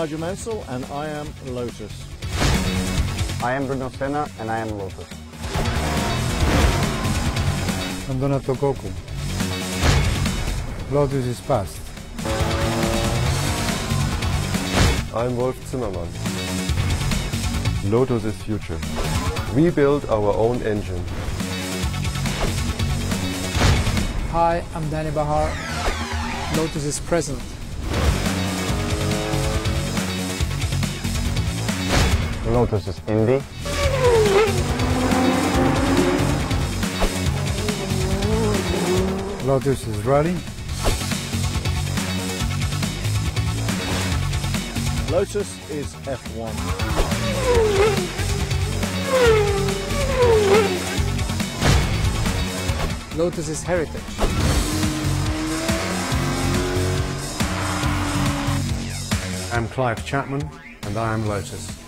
Nigel Mansell and I am Lotus. I am Bruno Senna and I am Lotus. I'm Donato Coco. Lotus is past. I'm Wolf Zimmermann. Lotus is future. We build our own engine. Hi, I'm Danny Bahar. Lotus is present. Lotus is indie. Lotus is rally. Lotus is F1. Lotus is heritage. I'm Clive Chapman and I am Lotus.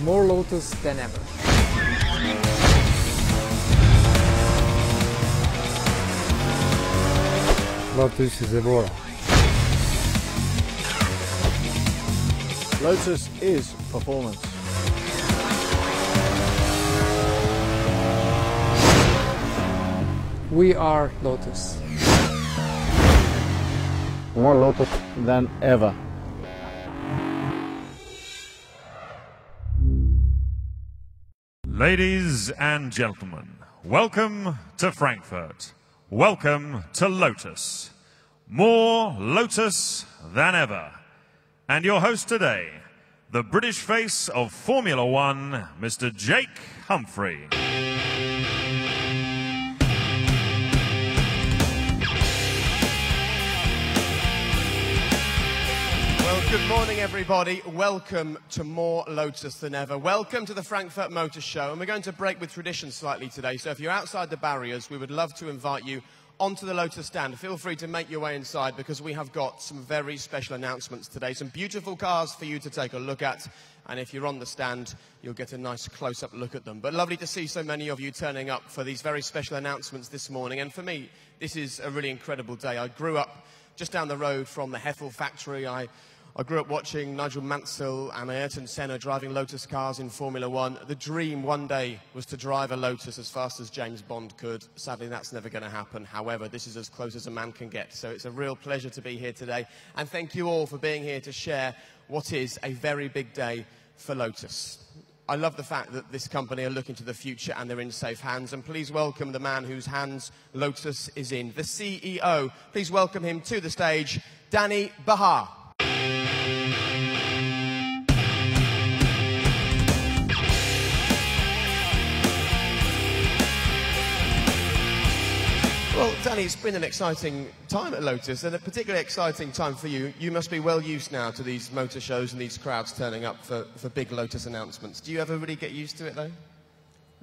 More Lotus than ever. Lotus is Evora. Lotus is performance. We are Lotus. More Lotus Than ever. Ladies and gentlemen, welcome to Frankfurt. Welcome to Lotus. More Lotus than ever. And your host today, the British face of Formula One, Mr. Jake Humphrey. Good morning, everybody. Welcome to More Lotus Than Ever. Welcome to the Frankfurt Motor Show. And we're going to break with tradition slightly today. So if you're outside the barriers, we would love to invite you onto the Lotus stand. Feel free to make your way inside because we have got some very special announcements today. Some beautiful cars for you to take a look at. And if you're on the stand, you'll get a nice close-up look at them. But lovely to see so many of you turning up for these very special announcements this morning. And for me, this is a really incredible day. I grew up just down the road from the Hethel factory. I grew up watching Nigel Mansell and Ayrton Senna driving Lotus cars in Formula One. The dream one day was to drive a Lotus as fast as James Bond could. Sadly, that's never going to happen. However, this is as close as a man can get. So it's a real pleasure to be here today. And thank you all for being here to share what is a very big day for Lotus. I love the fact that this company are looking to the future and they're in safe hands. And please welcome the man whose hands Lotus is in, the CEO. Please welcome him to the stage, Danny Bahar. Well, Danny, it's been an exciting time at Lotus, and a particularly exciting time for you. You must be well used now to these motor shows and these crowds turning up for big Lotus announcements. Do you ever really get used to it, though?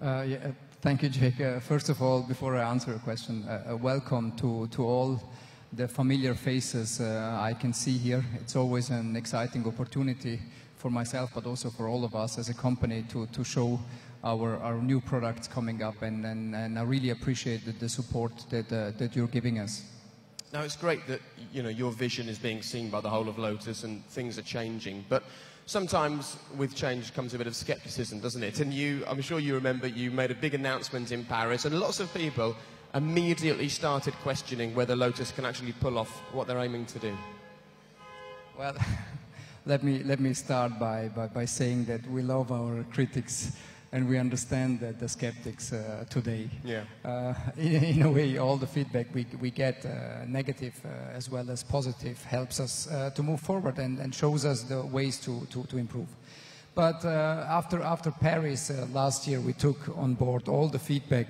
Yeah, thank you, Jake. First of all, before I answer your question, welcome to all the familiar faces I can see here. It's always an exciting opportunity for myself, but also for all of us as a company to show our new products coming up, and I really appreciate the support that you're giving us. Now, it's great that your vision is being seen by the whole of Lotus and things are changing, but sometimes with change comes a bit of skepticism, doesn't it? And I'm sure you remember you made a big announcement in Paris, and lots of people immediately started questioning whether Lotus can actually pull off what they're aiming to do. Well, let me start by saying that we love our critics. And we understand that the skeptics today. Yeah. In a way, all the feedback we get, negative as well as positive, helps us to move forward and shows us the ways to improve. But after Paris last year, we took on board all the feedback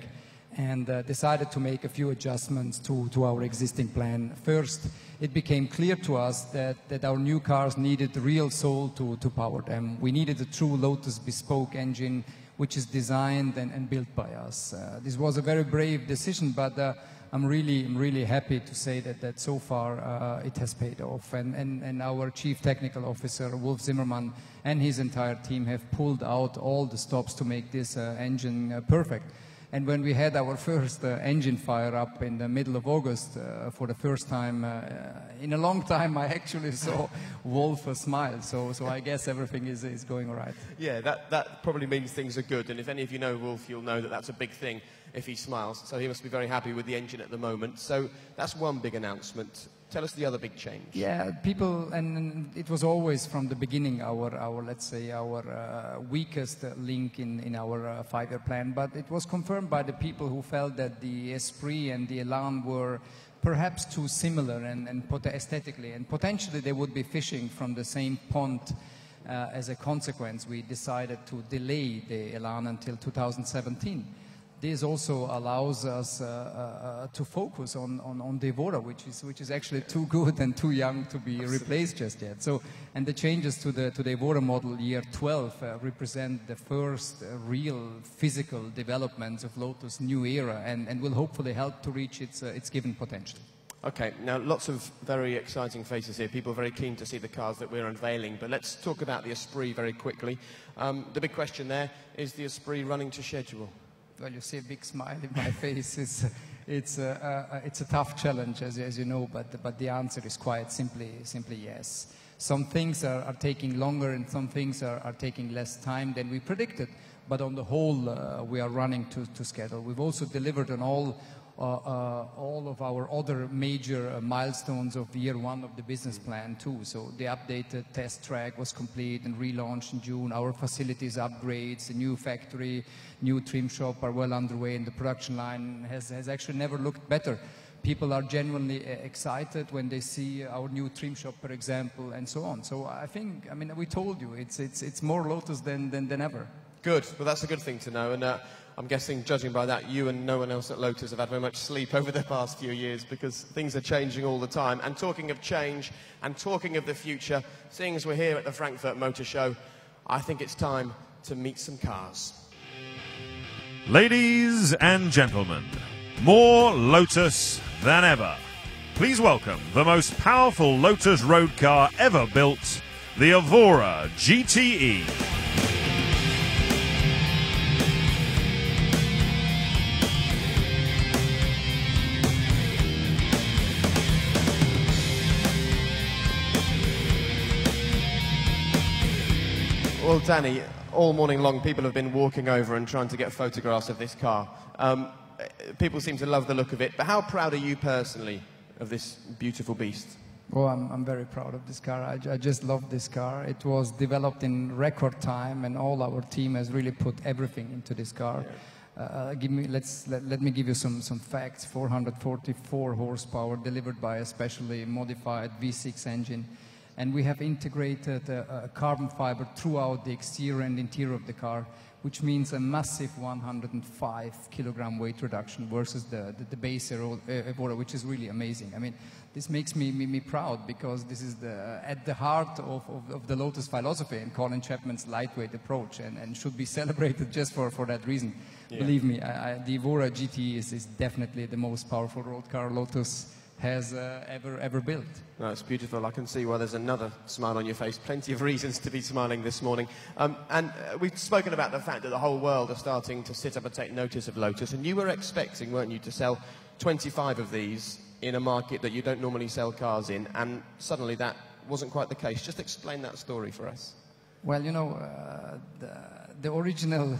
and decided to make a few adjustments to our existing plan. First, it became clear to us that our new cars needed real soul to power them. We needed a true Lotus bespoke engine, which is designed and built by us. This was a very brave decision, but I'm really happy to say that so far it has paid off. And our Chief Technical Officer, Wolf Zimmermann, and his entire team have pulled out all the stops to make this engine perfect. And when we had our first engine fire up in the middle of August, for the first time in a long time, I actually saw Wolf smile. So I guess everything is going all right. Yeah, that probably means things are good. And if any of you know Wolf, you'll know that that's a big thing if he smiles. So he must be very happy with the engine at the moment. So that's one big announcement. Tell us the other big change. Yeah, people, and it was always from the beginning our let's say, our weakest link in our 5-year plan. But it was confirmed by the people who felt that the Esprit and the Elan were perhaps too similar and aesthetically, and potentially they would be fishing from the same pond. As a consequence, we decided to delay the Elan until 2017. This also allows us to focus on the Evora, which is actually too good and too young to be replaced just yet. So, and the changes to the Evora model year 12 represent the first real physical developments of Lotus' new era, and will hopefully help to reach its given potential. Okay, now lots of very exciting faces here. People are very keen to see the cars that we're unveiling. But let's talk about the Esprit very quickly. The big question there, is the Esprit running to schedule? Well, you see a big smile in my face. It's a tough challenge, as you know, but the answer is quite simply yes. Some things are taking longer and some things are taking less time than we predicted. But on the whole, we are running to schedule. We've also delivered on all of our other major milestones of year 1 of the business plan too. So the updated test track was complete and relaunched in June. Our facilities upgrades, the new factory, new trim shop are well underway, and the production line has actually never looked better. People are genuinely excited when they see our new trim shop, for example, and so on. So I mean, we told you, it's more Lotus than ever. Good. Well, that's a good thing to know. And I'm guessing, judging by that, you and no one else at Lotus have had very much sleep over the past few years, because things are changing all the time. And talking of change and talking of the future, seeing as we're here at the Frankfurt Motor Show, I think it's time to meet some cars. Ladies and gentlemen, more Lotus than ever. Please welcome the most powerful Lotus road car ever built, the Evora GTE. Well, Danny, all morning long people have been walking over and trying to get photographs of this car. People seem to love the look of it, but how proud are you personally of this beautiful beast? Well, I'm very proud of this car. I just love this car. It was developed in record time, and all our team has really put everything into this car. Let me give you some facts. 444 horsepower delivered by a specially modified V6 engine. And we have integrated carbon fiber throughout the exterior and interior of the car, which means a massive 105 kilogram weight reduction versus the base Evora, which is really amazing. I mean, this makes me proud, because this is at the heart of the Lotus philosophy and Colin Chapman's lightweight approach, and should be celebrated just for that reason. Yeah. Believe me, the Evora GTE is definitely the most powerful road car Lotus has ever built. No, it's beautiful. I can see why there's another smile on your face. Plenty of reasons to be smiling this morning. And we've spoken about the fact that the whole world are starting to sit up and take notice of Lotus. And you were expecting, weren't you, to sell 25 of these in a market that you don't normally sell cars in. And suddenly that wasn't quite the case. Just explain that story for us. Well, you know, the original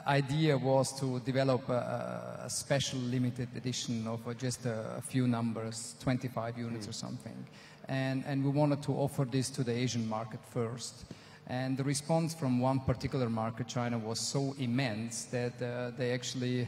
idea was to develop a special limited edition of just a few numbers, 25 units or something. And we wanted to offer this to the Asian market first. And the response from one particular market, China, was so immense that they actually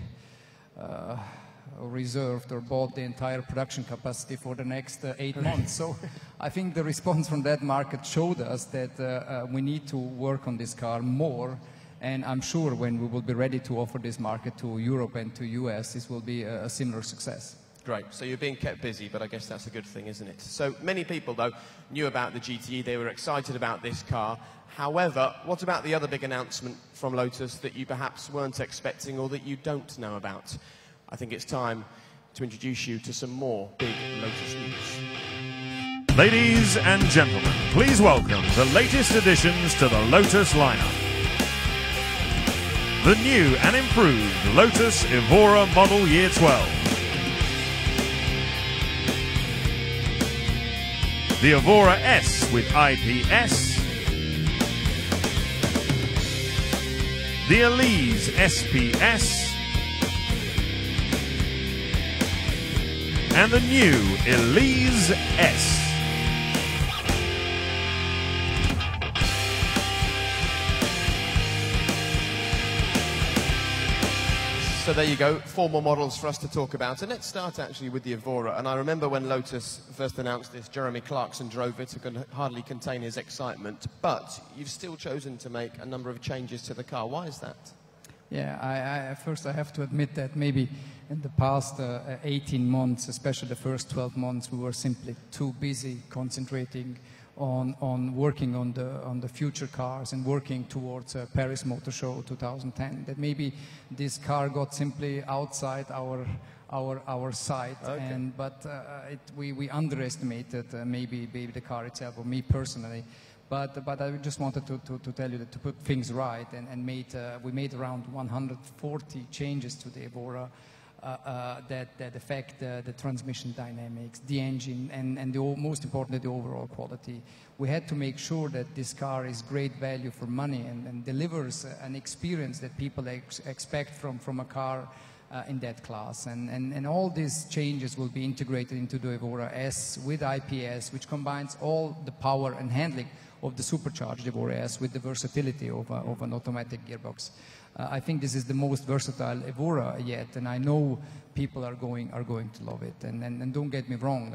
reserved or bought the entire production capacity for the next 8 months. So I think the response from that market showed us that we need to work on this car more. And I'm sure when we will be ready to offer this market to Europe and to US, this will be a similar success. Great. So you're being kept busy, but I guess that's a good thing, isn't it? So many people, though, knew about the GTE. They were excited about this car. However, what about the other big announcement from Lotus that you perhaps weren't expecting or that you don't know about? I think it's time to introduce you to some more big Lotus news. Ladies and gentlemen, please welcome the latest additions to the Lotus lineup. the new and improved Lotus Evora Model Year 12. The Evora S with IPS. The Elise SPS. And the new Elise S. So there you go, 4 more models for us to talk about. And let's start actually with the Evora. And I remember when Lotus first announced this, Jeremy Clarkson drove it, could hardly contain his excitement. But you've still chosen to make a number of changes to the car. Why is that? Yeah, first I have to admit that maybe in the past 18 months, especially the first 12 months, we were simply too busy concentrating on working on the future cars and working towards Paris Motor Show 2010. That maybe this car got simply outside our sight, okay. But we underestimated maybe the car itself, or me personally. But I just wanted to tell you that to put things right, and we made around 140 changes to the Evora that affect the transmission dynamics, the engine, and most importantly, the overall quality. We had to make sure that this car is great value for money and delivers an experience that people expect from a car in that class. And all these changes will be integrated into the Evora S with IPS, which combines all the power and handling of the supercharged Evora S with the versatility of an automatic gearbox. I think this is the most versatile Evora yet, and I know people are going to love it. And don't get me wrong,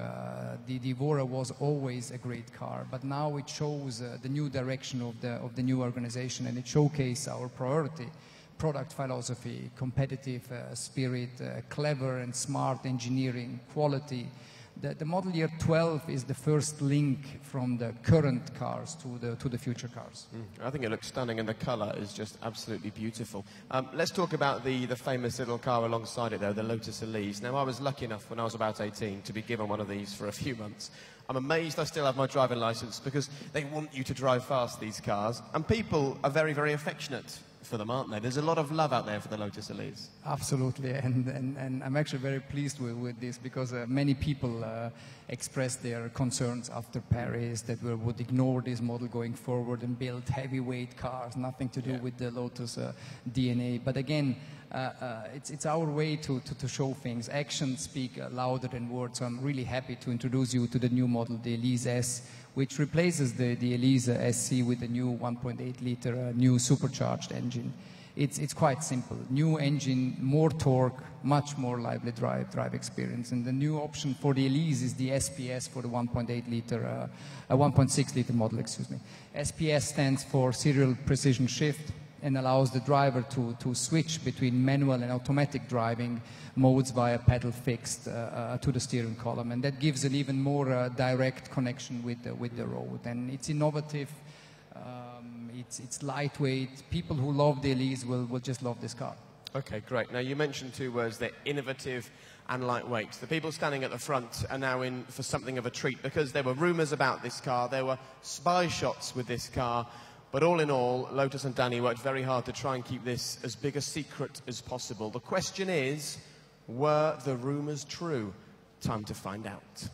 the Evora was always a great car, but now it shows the new direction of the new organization, and it showcases our priority: product philosophy, competitive spirit, clever and smart engineering, quality. The model year 12 is the first link from the current cars to the future cars. I think it looks stunning, and the colour is just absolutely beautiful. Let's talk about the famous little car alongside it, though, the Lotus Elise. Now, I was lucky enough when I was about 18 to be given one of these for a few months. I'm amazed I still have my driving licence, because they want you to drive fast, these cars, and people are very, very affectionate for them, aren't they? There's a lot of love out there for the Lotus Elise. Absolutely, and I'm actually very pleased with this, because many people expressed their concerns after Paris that we would ignore this model going forward and build heavyweight cars, nothing to do with the Lotus DNA. But again, it's our way to show things. Actions speak louder than words, so I'm really happy to introduce you to the new model, the Elise S, which replaces the Elise SC with a new 1.8 liter new supercharged engine. It's quite simple. New engine, more torque, much more lively drive experience. And the new option for the Elise is the SPS for the 1.8 liter, 1.6 liter model, excuse me. SPS stands for Serial Precision Shift, and allows the driver to switch between manual and automatic driving modes via pedal fixed to the steering column, and that gives an even more direct connection with the road. And it's innovative, it's lightweight. People who love the Elise will just love this car. Okay, great. Now, you mentioned 2 words there: innovative and lightweight. The people standing at the front are now in for something of a treat, because there were rumours about this car, there were spy shots with this car. But all in all, Lotus and Danny worked very hard to try and keep this as big a secret as possible. The question is, were the rumours true? Time to find out.